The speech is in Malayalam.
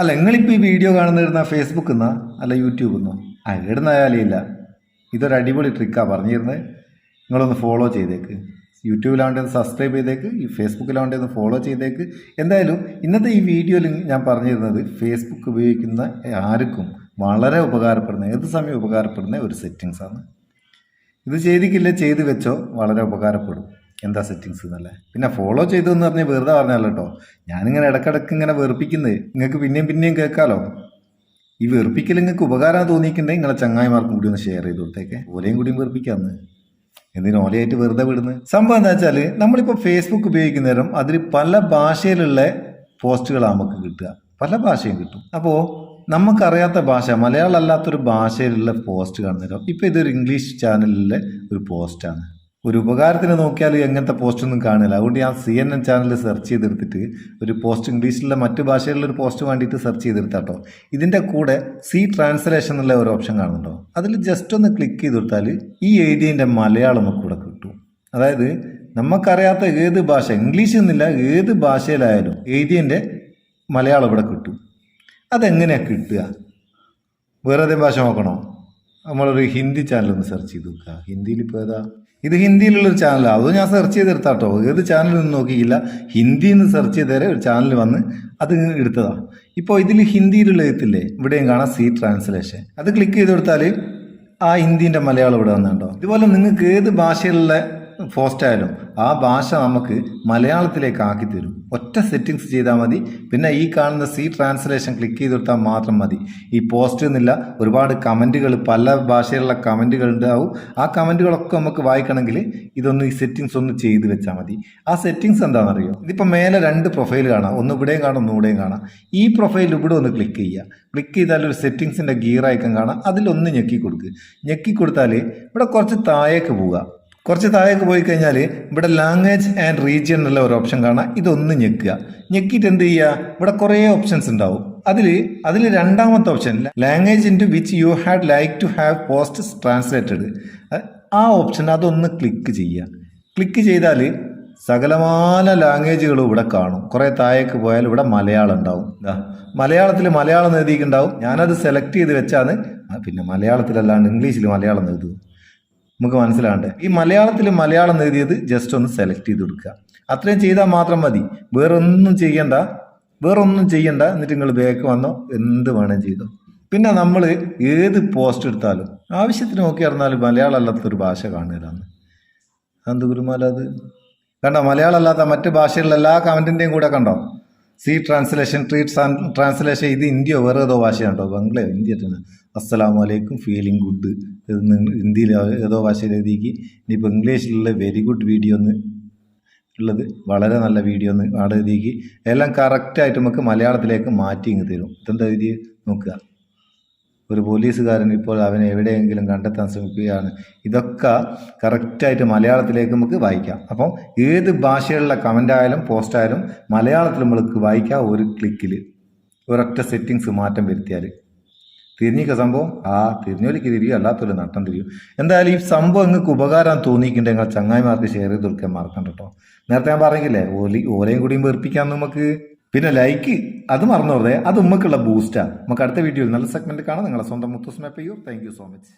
അല്ല നിങ്ങളിപ്പോൾ ഈ വീഡിയോ കാണുന്നിരുന്ന ഫേസ്ബുക്കിൽ നിന്നാ അല്ല യൂട്യൂബിൽ നിന്നോ എവിടുന്നായാലും ഇല്ല. ഇതൊരു അടിപൊളി ട്രിക്കാണ് പറഞ്ഞിരുന്നത്. നിങ്ങളൊന്ന് ഫോളോ ചെയ്തേക്ക്. യൂട്യൂബിലാവേണ്ടത് സബ്സ്ക്രൈബ് ചെയ്തേക്ക്, ഈ ഫേസ്ബുക്കിലാവേണ്ടത് ഫോളോ ചെയ്തേക്ക്. എന്തായാലും ഇന്നത്തെ ഈ വീഡിയോയിൽ ഞാൻ പറഞ്ഞിരുന്നത് ഫേസ്ബുക്ക് ഉപയോഗിക്കുന്ന ആർക്കും വളരെ ഉപകാരപ്പെടുന്ന, ഏത് സമയം ഉപകാരപ്പെടുന്ന ഒരു സെറ്റിങ്സാണ്. ഇത് ചെയ്ത് വെച്ചോ, വളരെ ഉപകാരപ്പെടും. എന്താ സെറ്റിങ്സ് എന്നല്ലേ. പിന്നെ ഫോളോ ചെയ്തു എന്ന് പറഞ്ഞാൽ വെറുതെ പറഞ്ഞല്ലോ കേട്ടോ. ഞാനിങ്ങനെ ഇടക്കിടക്ക് ഇങ്ങനെ വെറുപ്പിക്കുന്നത് നിങ്ങൾക്ക് പിന്നെയും കേൾക്കാമല്ലോ. ഈ വെറുപ്പിക്കൽ നിങ്ങൾക്ക് ഉപകാരം തോന്നിയിട്ടുണ്ടെങ്കിൽ നിങ്ങളെ ചങ്ങായിമാർക്കും കൂടി ഒന്ന് ഷെയർ ചെയ്ത് കൊടുത്തേക്കെ. ഓലയും കൂടിയും വെറുപ്പിക്കാന്ന്, എന്തിനും ഓലയായിട്ട് വെറുതെ വിടുന്നത്. സംഭവം എന്താ വെച്ചാൽ നമ്മളിപ്പോൾ ഫേസ്ബുക്ക് ഉപയോഗിക്കുന്ന നേരം അതിൽ പല ഭാഷയിലുള്ള പോസ്റ്റുകളാണ് നമുക്ക് കിട്ടുക, പല ഭാഷയും കിട്ടും. അപ്പോൾ നമുക്കറിയാത്ത ഭാഷ, മലയാളം അല്ലാത്തൊരു ഭാഷയിലുള്ള പോസ്റ്റ് കാണുന്നേരം ഇപ്പോൾ ഇതൊരു ഇംഗ്ലീഷ് ചാനലിലെ ഒരു പോസ്റ്റാണ്. ഒരു ഉപകാരത്തിന് നോക്കിയാൽ എങ്ങനത്തെ പോസ്റ്റൊന്നും കാണില്ല. അതുകൊണ്ട് ഞാൻ CNN ചാനൽ സെർച്ച് ചെയ്തെടുത്തിട്ട് ഒരു പോസ്റ്റ് ഇംഗ്ലീഷിലുള്ള മറ്റു ഭാഷകളിലൊരു ഒരു പോസ്റ്റ് വേണ്ടിയിട്ട് സെർച്ച് ചെയ്തെടുത്താട്ടോ. ഇതിൻ്റെ കൂടെ ട്രാൻസ്ലേഷൻ എന്നുള്ള ഒരു ഓപ്ഷൻ കാണുന്നുണ്ടോ, അതിൽ ജസ്റ്റ് ഒന്ന് ക്ലിക്ക് ചെയ്ത് കൊടുത്താൽ ഈ എഴുതിയതിൻ്റെ മലയാളം കൂടെ കിട്ടും. അതായത് നമുക്കറിയാത്ത ഏത് ഭാഷ, ഇംഗ്ലീഷ് എന്നില്ല, ഏത് ഭാഷയിലായാലും എഴുതിയതിൻ്റെ മലയാളം ഇവിടെ കിട്ടും. അതെങ്ങനെയാണ് കിട്ടുക? വേറെ ഏതെങ്കിലും ഭാഷ നോക്കണോ? നമ്മളൊരു ഹിന്ദി ചാനലൊന്ന് സെർച്ച് ചെയ്ത് നോക്കുക. ഹിന്ദിയിൽ ഇപ്പോൾ ഏതാ? ഇത് ഹിന്ദിയിലുള്ളൊരു ചാനലാണ്. അത് ഞാൻ സെർച്ച് ചെയ്തെടുത്താട്ടോ. ഏത് ചാനലൊന്നും നോക്കിയില്ല, ഹിന്ദിയിൽ നിന്ന് സെർച്ച് ചെയ്തേരെ ഒരു ചാനൽ വന്ന് അത് എടുത്തതാണ്. ഇപ്പോൾ ഇതിൽ ഹിന്ദിയിലുള്ള എഴുത്തില്ലേ, ഇവിടെയും കാണാം ട്രാൻസ്ലേഷൻ. അത് ക്ലിക്ക് ചെയ്ത് കൊടുത്താൽ ആ ഹിന്ദീൻ്റെ മലയാളം ഇവിടെ വന്നുണ്ടോ. ഇതുപോലെ നിങ്ങൾക്ക് ഏത് ഭാഷയിലുള്ള പോസ്റ്റ് ആയാലും ആ ഭാഷ നമുക്ക് മലയാളത്തിലേക്ക് ആക്കി തരും. ഒറ്റ സെറ്റിങ്സ് ചെയ്താൽ മതി. പിന്നെ ഈ കാണുന്ന ട്രാൻസ്ലേഷൻ ക്ലിക്ക് ചെയ്ത് കൊടുത്താൽ മാത്രം മതി. ഈ പോസ്റ്റ് എന്നില്ല, ഒരുപാട് കമൻറ്റുകൾ, പല ഭാഷയിലുള്ള കമൻറ്റുകൾ ഉണ്ടാവും. ആ കമൻറ്റുകളൊക്കെ നമുക്ക് വായിക്കണമെങ്കിൽ ഇതൊന്ന് ഈ സെറ്റിങ്സ് ഒന്ന് ചെയ്ത് വെച്ചാൽ മതി. ആ സെറ്റിങ്സ് എന്താണെന്നറിയോ? ഇതിപ്പോൾ മേലെ 2 പ്രൊഫൈൽ കാണാം, ഒന്ന് ഇവിടെയും കാണാം, ഒന്ന് ഇവിടെയും കാണാം. ഈ പ്രൊഫൈൽ ഇവിടെ ഒന്ന് ക്ലിക്ക് ചെയ്യുക. ക്ലിക്ക് ചെയ്താൽ ഒരു സെറ്റിങ്സിൻ്റെ ഗിയർ ഐക്കൺ കാണാം, അതിലൊന്ന് ഞെക്കി കൊടുക്കുക. ഞെക്കി കൊടുത്താൽ ഇവിടെ കുറച്ച് താഴേക്ക് പോവുക. കുറച്ച് താഴേക്ക് പോയി കഴിഞ്ഞാൽ ഇവിടെ ലാംഗ്വേജ് ആൻഡ് റീജിയൻ എന്നുള്ള ഒരു ഓപ്ഷൻ കാണാം. ഇതൊന്ന് ഞെക്കുക. ഞെക്കിയിട്ട് എന്ത് ചെയ്യുക, ഇവിടെ കുറേ ഓപ്ഷൻസ് ഉണ്ടാവും. അതിൽ രണ്ടാമത്തെ option language in to which you had like to have post translated, ആ ഓപ്ഷൻ അതൊന്ന് ക്ലിക്ക് ചെയ്യുക. ക്ലിക്ക് ചെയ്താൽ സകലമാന ലാംഗ്വേജുകളും ഇവിടെ കാണും. കുറേ താഴേക്ക് പോയാൽ ഇവിടെ മലയാളം ഉണ്ടാവും. മലയാളത്തിൽ മലയാളം എഴുതിയിട്ടുണ്ടാവും. ഞാനത് സെലക്ട് ചെയ്ത് വെച്ചാണ്. പിന്നെ മലയാളത്തിലല്ലാണ്ട് ഇംഗ്ലീഷിൽ മലയാളം എഴുതും, നമുക്ക് മനസ്സിലാണ്ട്. ഈ മലയാളത്തിൽ മലയാളം എഴുതിയത് ജസ്റ്റ് ഒന്ന് സെലക്ട് ചെയ്ത് കൊടുക്കുക. അത്രയും ചെയ്താൽ മാത്രം മതി. വേറൊന്നും ചെയ്യണ്ട. എന്നിട്ട് നിങ്ങൾ ബാക്ക് വന്നോ, എന്ത് വേണം ചെയ്തോ. പിന്നെ നമ്മൾ ഏത് പോസ്റ്റ് എടുത്താലും ആവശ്യത്തിന് നോക്കി അറിഞ്ഞാലും മലയാളം അല്ലാത്തൊരു ഭാഷ കാണുകയാണ്. എന്ത് ഗുരുമാല അത് കണ്ടോ? മലയാളം അല്ലാത്ത മറ്റ് ഭാഷകളിലെ എല്ലാ കമൻറ്റിൻ്റെയും കൂടെ കണ്ടോ? Translation, translation. ഇത് ഇന്ത്യയോ വേറെ ഏതോ ഭാഷയാണോ, ബംഗ്ലയോ ഇന്ത്യ തന്നെ. അസ്സലാമു അലൈക്കും, ഫീലിംഗ് ഗുഡ്. ഹിന്ദിയിൽ ഏതോ ഭാഷയിൽ എഴുതിക്ക്. ഇനിയിപ്പോൾ ഇംഗ്ലീഷിലുള്ള വെരി ഗുഡ് വീഡിയോ എന്ന് ഉള്ളത്, വളരെ നല്ല വീഡിയോ എന്ന് അവിടെ എഴുതിക്ക്. എല്ലാം കറക്റ്റായിട്ട് നമുക്ക് മലയാളത്തിലേക്ക് മാറ്റി ഇങ്ങ് തരും. ഇതെന്താ എഴുതി നോക്കുക. ഒരു പോലീസുകാരൻ ഇപ്പോൾ അവനെ എവിടെയെങ്കിലും കണ്ടെത്താൻ ശ്രമിക്കുകയാണ്. ഇതൊക്കെ കറക്റ്റായിട്ട് മലയാളത്തിലേക്ക് നമുക്ക് വായിക്കാം. അപ്പം ഏത് ഭാഷയിലുള്ള കമൻ്റ് ആയാലും പോസ്റ്റ് ആയാലും മലയാളത്തിൽ നമ്മൾക്ക് വായിക്കാം. ഒരു ക്ലിക്കിൽ ഒരൊറ്റ സെറ്റിങ്സ് മാറ്റം വരുത്തിയാൽ തിരിഞ്ഞിക്ക സംഭവം. തിരിഞ്ഞോലിക്ക് തിരിയും, അല്ലാത്തൊരു നട്ടം തിരിയും. എന്തായാലും ഈ സംഭവം നിങ്ങൾക്ക് ഉപകാരം തോന്നിയിട്ടുണ്ടെങ്കിൽ നിങ്ങൾ ചങ്ങായിമാർക്ക് ഷെയർ ചെയ്ത് കൊടുക്കാൻ മറക്കണ്ട കേട്ടോ. നേരത്തെ ഞാൻ പറഞ്ഞില്ലേ, ഓലയും കൂടിയും വെറുപ്പിക്കാൻ നമുക്ക്. പിന്നെ ലൈക്ക് അത് മറന്നു, അത് ഉമ്മക്കുള്ള ബൂസ്റ്റാണ്. നമുക്ക് അടുത്ത വീഡിയോയിൽ നല്ല സെഗ്മെന്റ് കാണാം. നിങ്ങളെ സ്വന്തം മുത്തുസ്മ Payyur. Thank you so much.